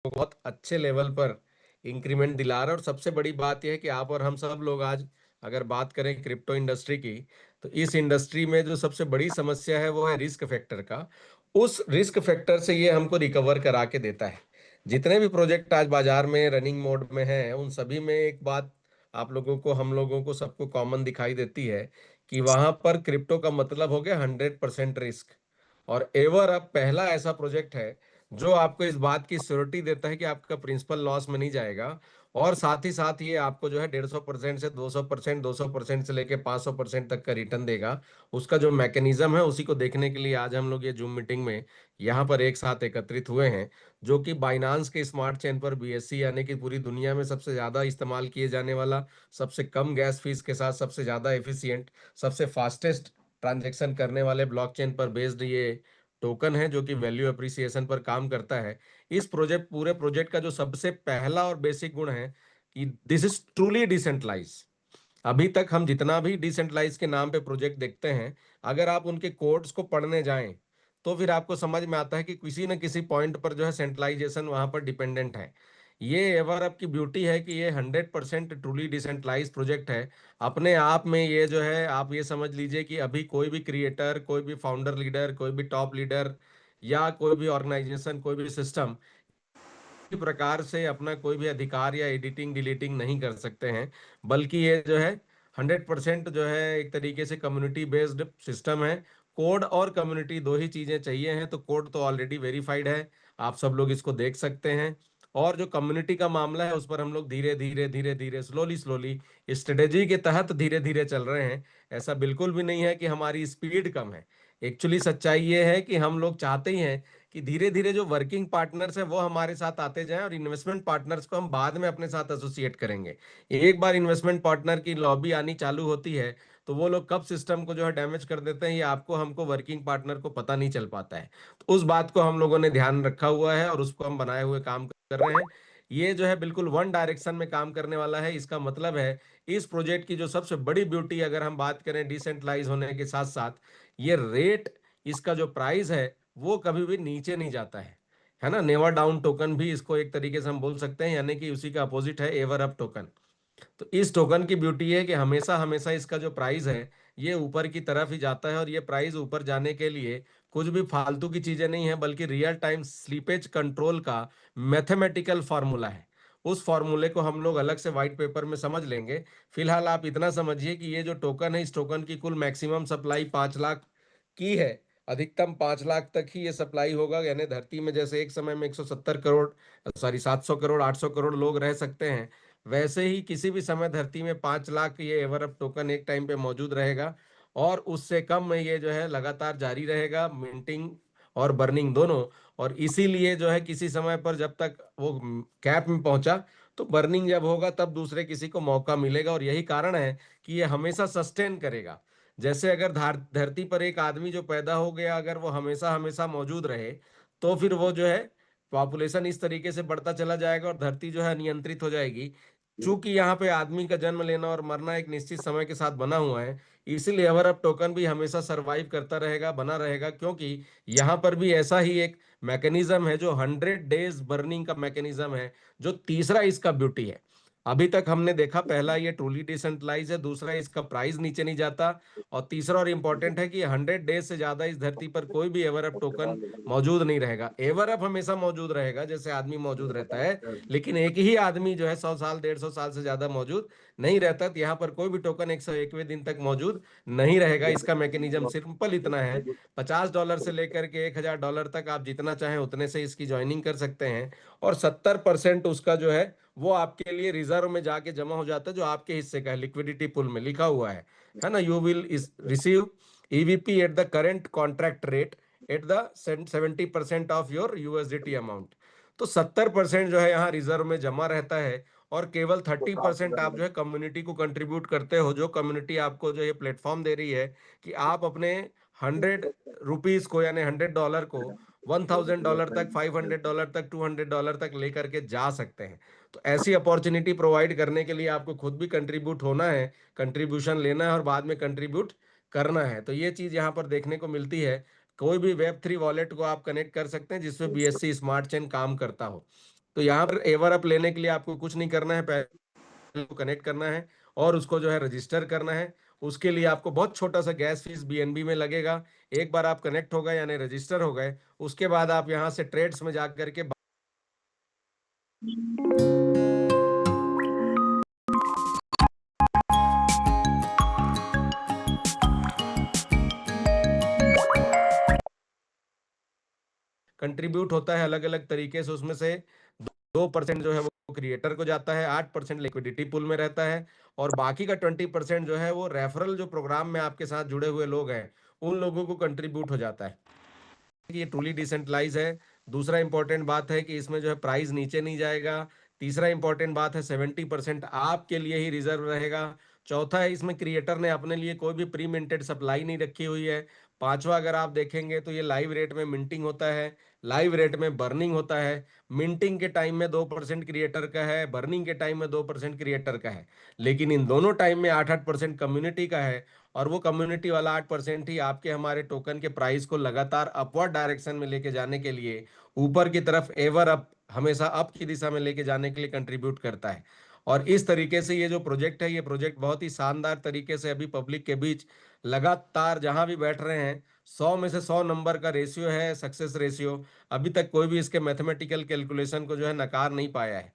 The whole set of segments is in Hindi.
बहुत अच्छे लेवल पर इंक्रीमेंट दिला रहा है। और सबसे बड़ी बात यह है कि आप और हम सब लोग आज अगर बात करें क्रिप्टो इंडस्ट्री की, तो इस इंडस्ट्री में जो सबसे बड़ी समस्या है वो है रिस्क फैक्टर का। उस रिस्क फैक्टर से ये हमको रिकवर करा के देता है। जितने भी प्रोजेक्ट आज बाजार में रनिंग मोड में हैं, उन सभी में एक बात आप लोगों को, हम लोगों को, सबको कॉमन दिखाई देती है कि वहां पर क्रिप्टो का मतलब हो गया 100% रिस्क। और एवर अब पहला ऐसा प्रोजेक्ट है जो आपको इस बात की श्योरिटी देता है कि आपका प्रिंसिपल लॉस में नहीं जाएगा। और साथ ही साथ ये आपको जो है 150% से 200%, 200% से लेके 500% तक का रिटर्न देगा। उसका जो मैकेनिज्म है उसी को देखने के लिए आज हम लोग ये जूम मीटिंग में यहाँ पर एक साथ एकत्रित हुए हैं, जो कि बाइनांस के स्मार्ट चेन पर बीएससी, यानी कि पूरी दुनिया में सबसे ज्यादा इस्तेमाल किए जाने वाला, सबसे कम गैस फीस के साथ सबसे ज्यादा एफिशिएंट, सबसे फास्टेस्ट ट्रांजैक्शन करने वाले ब्लॉकचेन पर बेस्ड ये टोकन है, जो कि वैल्यू अप्रिसिएशन पर काम करता है। इस पूरे प्रोजेक्ट का जो सबसे पहला और बेसिक गुण है कि दिस इज ट्रूली डिसेंट्रलाइज। अभी तक हम जितना भी डिसेंट्रलाइज के नाम पे प्रोजेक्ट देखते हैं, अगर आप उनके कोड्स को पढ़ने जाएं तो फिर आपको समझ में आता है कि किसी न किसी पॉइंट पर जो है सेंट्रलाइजेशन वहां पर डिपेंडेंट है। ये एवरअप की ब्यूटी है कि ये 100% ट्रूली डिसेंट्रलाइज प्रोजेक्ट है। अपने आप में ये जो है, आप ये समझ लीजिए कि अभी कोई भी क्रिएटर, कोई भी फाउंडर लीडर, कोई भी टॉप लीडर या कोई भी ऑर्गेनाइजेशन, कोई भी सिस्टम प्रकार से अपना कोई भी अधिकार या एडिटिंग डिलीटिंग नहीं कर सकते हैं। बल्कि ये जो है 100% जो है एक तरीके से कम्युनिटी बेस्ड सिस्टम है। कोड और कम्युनिटी दो ही चीजें चाहिए हैं, तो कोड तो ऑलरेडी वेरीफाइड है, आप सब लोग इसको देख सकते हैं। और जो कम्युनिटी का मामला है उस पर हम लोग धीरे धीरे धीरे धीरे स्लोली स्लोली स्ट्रेटेजी के तहत धीरे धीरे चल रहे हैं। ऐसा बिल्कुल भी नहीं है कि हमारी स्पीड कम है। एक्चुअली सच्चाई ये है कि हम लोग चाहते ही हैं कि धीरे धीरे जो वर्किंग पार्टनर्स है वो हमारे साथ आते जाएं, और इन्वेस्टमेंट पार्टनर्स को हम बाद में अपने साथ एसोसिएट करेंगे। एक बार इन्वेस्टमेंट पार्टनर की लॉबी आनी चालू होती है तो वो लोग कब सिस्टम को जो है डैमेज कर देते हैं, ये आपको, हमको, वर्किंग पार्टनर को पता नहीं चल पाता है। तो उस बात को हम लोगों ने ध्यान रखा हुआ है और उसको हम बनाए हुए काम कर रहे हैं। ये जो है बिल्कुल वन डायरेक्शन में काम करने वाला है। इसका मतलब है इस प्रोजेक्ट की जो सबसे बड़ी ब्यूटी, अगर हम बात करें डिसेंट्रलाइज होने के साथ साथ, ये रेट, इसका जो प्राइस है वो कभी भी नीचे नहीं जाता है ना। नेवर डाउन टोकन भी इसको एक तरीके से हम बोल सकते हैं, यानी कि उसी का अपोजिट है एवर अप टोकन। तो इस टोकन की ब्यूटी है कि हमेशा हमेशा इसका जो प्राइस है ये ऊपर की तरफ ही जाता है। और ये प्राइस ऊपर जाने के लिए कुछ भी फालतू की चीजें नहीं है, बल्कि रियल टाइम स्लीपेज कंट्रोल का मैथमेटिकल फार्मूला है। उस फार्मूले को हम लोग अलग से व्हाइट पेपर में समझ लेंगे। फिलहाल आप इतना समझिए कि ये जो टोकन है, इस टोकन की कुल मैक्सिमम सप्लाई 5 लाख की है। अधिकतम 5 लाख तक ही ये सप्लाई होगा, यानी धरती में जैसे एक समय में 170 करोड़, सॉरी 700 करोड़, 800 करोड़ लोग रह सकते हैं, वैसे ही किसी भी समय धरती में 5 लाख ये एवरअप टोकन एक टाइम पे मौजूद रहेगा। और उससे कम में ये जो है लगातार जारी रहेगा, मिंटिंग और बर्निंग दोनों। और इसीलिए जो है किसी समय पर जब तक वो कैप में पहुंचा, तो बर्निंग जब होगा तब दूसरे किसी को मौका मिलेगा। और यही कारण है कि ये हमेशा सस्टेन करेगा। जैसे अगर धरती पर एक आदमी जो पैदा हो गया, अगर वो हमेशा हमेशा मौजूद रहे, तो फिर वो जो है पॉपुलेशन इस तरीके से बढ़ता चला जाएगा और धरती जो है नियंत्रित हो जाएगी। चूंकि यहाँ पे आदमी का जन्म लेना और मरना एक निश्चित समय के साथ बना हुआ है, इसीलिए एवर अप टोकन भी हमेशा सरवाइव करता रहेगा, बना रहेगा। क्योंकि यहाँ पर भी ऐसा ही एक मैकेनिज्म है जो 100 डेज बर्निंग का मैकेनिज्म है, जो तीसरा इसका ब्यूटी है। अभी तक हमने देखा, पहला ये ट्रूली डिसेंट्रलाइज है, दूसरा इसका प्राइस नीचे नहीं जाता, और तीसरा और इम्पोर्टेंट है कि 100 डेज से ज्यादा इस धरती पर कोई भी एवर अप टोकन मौजूद नहीं रहेगा। एवर अप हमेशा मौजूद रहेगा जैसे आदमी मौजूद रहता है, लेकिन एक ही आदमी जो है 100 साल, 150 साल से ज्यादा मौजूद नहीं रहता। तो यहाँ पर कोई भी टोकन 101वें दिन तक मौजूद नहीं रहेगा। इसका मैकेनिज्म सिंपल इतना है, $50 से लेकर के $1000 तक आप जितना चाहें उतने से इसकी ज्वाइनिंग कर सकते हैं। और 70% उसका जो है वो आपके लिए रिजर्व में जाके जमा हो जाता है, जो आपके हिस्से का है, लिक्विडिटी पुल में लिखा हुआ है ना। यू विल इस receive EVP at the current contract rate at the 70% of your USDT amount. तो 70% जो है यहाँ रिजर्व में जमा रहता है। और केवल 30% आप जो है कम्युनिटी को कंट्रीब्यूट करते हो, जो कम्युनिटी आपको जो ये प्लेटफॉर्म दे रही है कि आप अपने 100 रुपीज को, यानी $100 को, $1000 तक, $500 तक, $200 तक लेकर के जा सकते हैं। तो ऐसी अपॉर्चुनिटी प्रोवाइड करने के लिए आपको खुद भी कंट्रीब्यूट होना है, कंट्रीब्यूशन लेना है और बाद में कंट्रीब्यूट करना है। तो ये चीज यहाँ पर देखने को मिलती है। कोई भी वेब 3 वॉलेट को आप कनेक्ट कर सकते हैं जिसमें बीएससी स्मार्ट चेन काम करता हो। तो यहाँ पर एवर अप लेने के लिए आपको कुछ नहीं करना है, पहले को कनेक्ट करना है और उसको जो है रजिस्टर करना है। उसके लिए आपको बहुत छोटा सा गैस फीस बीएनबी में लगेगा। एक बार आप कनेक्ट हो गए यानी रजिस्टर हो गए, उसके बाद आप यहाँ से ट्रेड्स में जा करके कंट्रीब्यूट होता है अलग अलग तरीके से, उसमें से 2% जो है वो क्रिएटर को जाता है, 8% लिक्विडिटी पूल में रहता है, और बाकी का 20% जो है वो रेफरल जो प्रोग्राम में आपके साथ जुड़े हुए लोग हैं उन लोगों को कंट्रीब्यूट हो जाता है। ये ट्रूली डिसेंट्रलाइज है। दूसरा इंपॉर्टेंट बात है कि इसमें जो है प्राइस नीचे नहीं जाएगा। तीसरा इंपॉर्टेंट बात है 70% आपके लिए ही रिजर्व रहेगा। चौथा है इसमें क्रिएटर ने अपने लिए कोई भी प्री मिंटेड सप्लाई नहीं रखी हुई है। पांचवा अगर आप देखेंगे तो ये लाइव रेट में मिंटिंग होता है, लाइव रेट में बर्निंग होता है। मिंटिंग के टाइम में 2% क्रिएटर का है, बर्निंग के टाइम में 2% क्रिएटर का है, लेकिन इन दोनों टाइम में 8-8% कम्युनिटी का है। और वो कम्युनिटी वाला 8% ही आपके हमारे टोकन के प्राइस को लगातार अपवर्ड डायरेक्शन में लेके जाने के लिए, ऊपर की तरफ एवर अप, हमेशा अप की दिशा में लेके जाने के लिए कंट्रीब्यूट करता है। और इस तरीके से ये जो प्रोजेक्ट है, ये प्रोजेक्ट बहुत ही शानदार तरीके से अभी पब्लिक के बीच लगातार जहां भी बैठ रहे हैं 100 में से 100 नंबर का रेशियो है सक्सेस रेशियो। अभी तक कोई भी इसके मैथमेटिकल कैलकुलेशन को जो है नकार नहीं पाया है।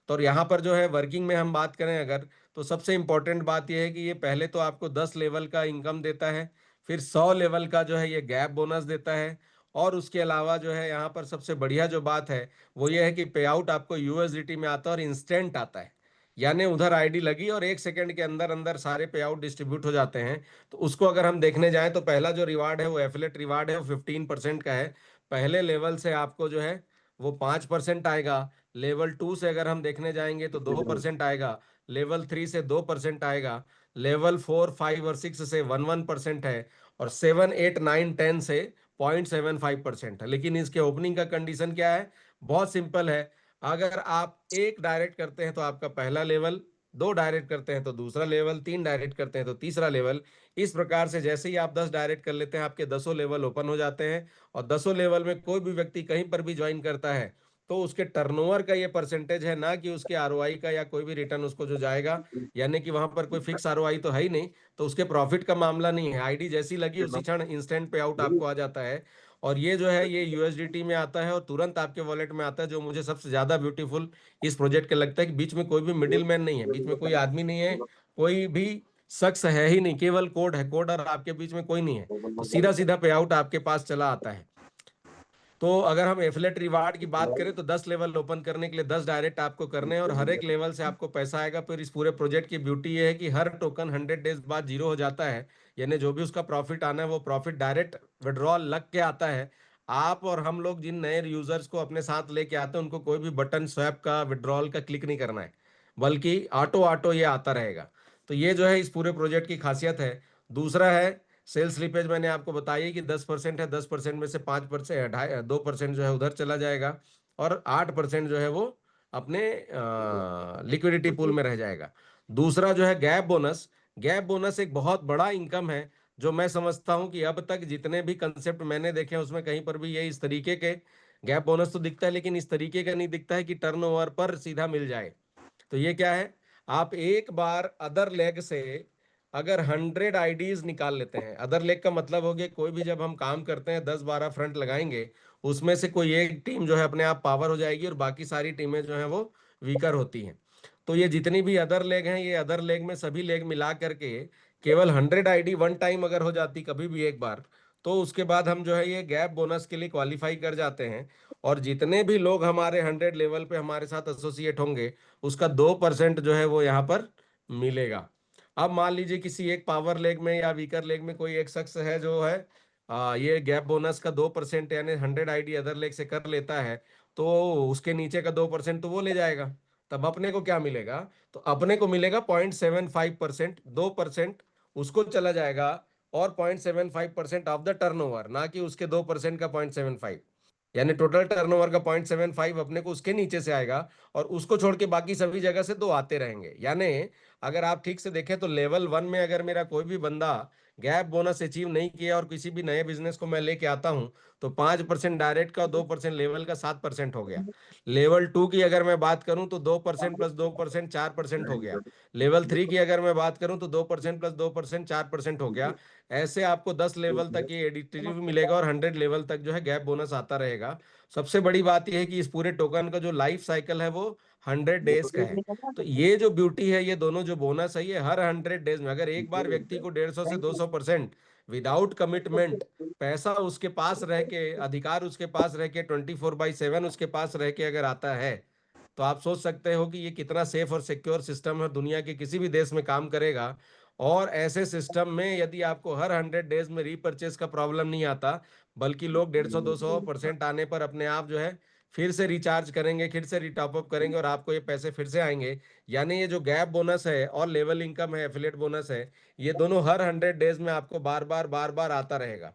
तो यहाँ पर जो है वर्किंग में हम बात करें अगर, तो सबसे इंपॉर्टेंट बात यह है कि ये पहले तो आपको 10 लेवल का इनकम देता है, फिर 100 लेवल का जो है ये गैप बोनस देता है, और उसके अलावा जो है यहाँ पर सबसे बढ़िया जो बात है वो ये है कि पे आउट आपको यूएसडीटी में आता है और इंस्टेंट आता है। यानी उधर आईडी लगी और 1 सेकंड के अंदर अंदर सारे पे आउट डिस्ट्रीब्यूट हो जाते हैं। तो उसको अगर हम देखने जाएं तो पहला जो रिवार्ड है वो एफिलेट रिवार्ड है, वो 15% का है। पहले लेवल से आपको जो है वो 5% आएगा। लेवल 2 से अगर हम देखने जाएंगे तो 2% आएगा। लेवल 3 से 2% आएगा। लेवल 4, 5 और 6 से 1-1% है। और 7, 8, 9, 10 से 0.75% है। लेकिन इसके ओपनिंग का कंडीशन क्या है? बहुत सिंपल है। अगर आप एक डायरेक्ट करते हैं तो आपका पहला लेवल, दो डायरेक्ट करते हैं तो दूसरा लेवल, तीन डायरेक्ट करते हैं तो तीसरा लेवल। इस प्रकार से जैसे ही आप 10 डायरेक्ट कर लेते हैं आपके 10 लेवल ओपन हो जाते हैं। और 10 लेवल में कोई भी व्यक्ति कहीं पर भी ज्वाइन करता है तो उसके टर्नओवर का ये परसेंटेज है, ना कि उसके आरओआई का या कोई भी रिटर्न उसको जो जाएगा। यानी कि वहां पर कोई फिक्स आरओआई तो है ही नहीं, तो उसके प्रॉफिट का मामला नहीं है। आईडी जैसी लगी उसी क्षण इंस्टेंट पे आउट आपको आ जाता है। और ये जो है ये यूएसडीटी में आता है और तुरंत आपके वॉलेट में आता है। जो मुझे सबसे ज्यादा ब्यूटीफुल इस प्रोजेक्ट के लगता है कि बीच में कोई भी मिडिल मैन नहीं है, बीच में कोई आदमी नहीं है, कोई भी शख्स है ही नहीं, केवल कोड है, कोड और आपके बीच में कोई नहीं है। तो सीधा सीधा पे आउट आपके पास चला आता है। तो अगर हम एफिलेट रिवार्ड की बात करें तो 10 लेवल ओपन करने के लिए 10 डायरेक्ट आपको करने हैं और हर एक लेवल से आपको पैसा आएगा। फिर इस पूरे प्रोजेक्ट की ब्यूटी ये है कि हर टोकन 100 डेज बाद जीरो हो जाता है। यानी जो भी उसका प्रॉफिट आना है वो प्रॉफिट डायरेक्ट विड्रॉल लग के आता है। आप और हम लोग जिन नए यूजर्स को अपने साथ लेके आते हैं उनको कोई भी बटन स्वैप का, विड्रॉल का क्लिक नहीं करना है, बल्कि ऑटो ऑटो ये आता रहेगा। तो ये जो है इस पूरे प्रोजेक्ट की खासियत है। दूसरा है सेल स्लिपेज, मैंने आपको बताया कि 10% है, 10% में से 5%, 2% जो है उधर चला जाएगा, और 8% जो है वो अपने लिक्विडिटी पूल में रह जाएगा। दूसरा जो है गैप बोनस, गैप बोनस एक बहुत बड़ा इनकम है। जो मैं समझता हूं कि अब तक जितने भी कंसेप्ट मैंने देखे हैं उसमें कहीं पर भी ये इस तरीके के गैप बोनस तो दिखता है, लेकिन इस तरीके का नहीं दिखता है कि टर्नओवर पर सीधा मिल जाए। तो ये क्या है? आप एक बार अदर लेग से अगर 100 आईडीज निकाल लेते हैं, अदर लेग का मतलब हो गया कोई भी जब हम काम करते हैं 10-12 फ्रंट लगाएंगे, उसमें से कोई एक टीम जो है अपने आप पावर हो जाएगी और बाकी सारी टीमें जो है वो वीकर होती हैं। तो ये जितनी भी अदर लेग हैं, ये अदर लेग में सभी लेग मिला करके केवल 100 आईडी वन टाइम अगर हो जाती कभी भी एक बार, तो उसके बाद हम जो है ये गैप बोनस के लिए क्वालिफाई कर जाते हैं। और जितने भी लोग हमारे 100 लेवल पे हमारे साथ एसोसिएट होंगे उसका 2% जो है वो यहाँ पर मिलेगा। अब मान लीजिए किसी एक पावर लेग में या वीकर लेग में कोई एक शख्स है जो है ये गैप बोनस का 2% यानी 100 आईडी अदर लेग से कर लेता है, तो उसके नीचे का 2% तो वो ले जाएगा। तब अपने को क्या मिलेगा? तो अपने को मिलेगा 0.75%, 2% उसको चला जाएगा, और 0.75% ऑफ द टर्नओवर, ना कि उसके 2% का 0.75। यानी टोटल टर्नओवर का 0.75 अपने को उसके नीचे से आएगा, और उसको छोड़ के बाकी सभी जगह से दो आते रहेंगे। यानी अगर आप ठीक से देखें तो लेवल 1 में अगर मेरा कोई भी बंदा गैप बोनस अचीव नहीं किया और किसी भी नए बिजनेस को मैं लेके आता हूं, तो 5% डायरेक्ट का, 2% लेवल का, 7% हो गया। लेवल 2 की अगर मैं बात करूं तो 2% प्लस 2% 4% हो गया। लेवल 3 की अगर मैं बात करूं तो 2% प्लस 2% 4% हो गया। ऐसे आपको 10 लेवल तक ये एडिटिव मिलेगा और 100 लेवल तक जो है गैप बोनस आता रहेगा। सबसे बड़ी बात यह है कि इस पूरे टोकन का जो लाइफ साइकिल है वो 100 डेज का है। तो ये जो ब्यूटी है, ये दोनों जो बोनस है, ये हर 100 डेज में, अगर एक बार व्यक्ति को 150 से 200% विदाउट कमिटमेंट पैसा उसके पास रह के, अधिकार उसके पास रह के, 24/7 उसके पास रह के अगर आता है, तो आप सोच सकते हो कि ये कितना सेफ और सिक्योर सिस्टम है, दुनिया के किसी भी देश में काम करेगा। और ऐसे सिस्टम में यदि आपको हर 100 डेज में रीपरचेस का प्रॉब्लम नहीं आता, बल्कि लोग 150-200% आने पर अपने आप जो है फिर से रिचार्ज करेंगे, फिर से रिटॉप अप करेंगे और आपको ये पैसे फिर से आएंगे। यानी ये जो गैप बोनस है और लेवल इनकम है, एफिलिएट बोनस है, ये दोनों हर 100 डेज में आपको बार बार आता रहेगा।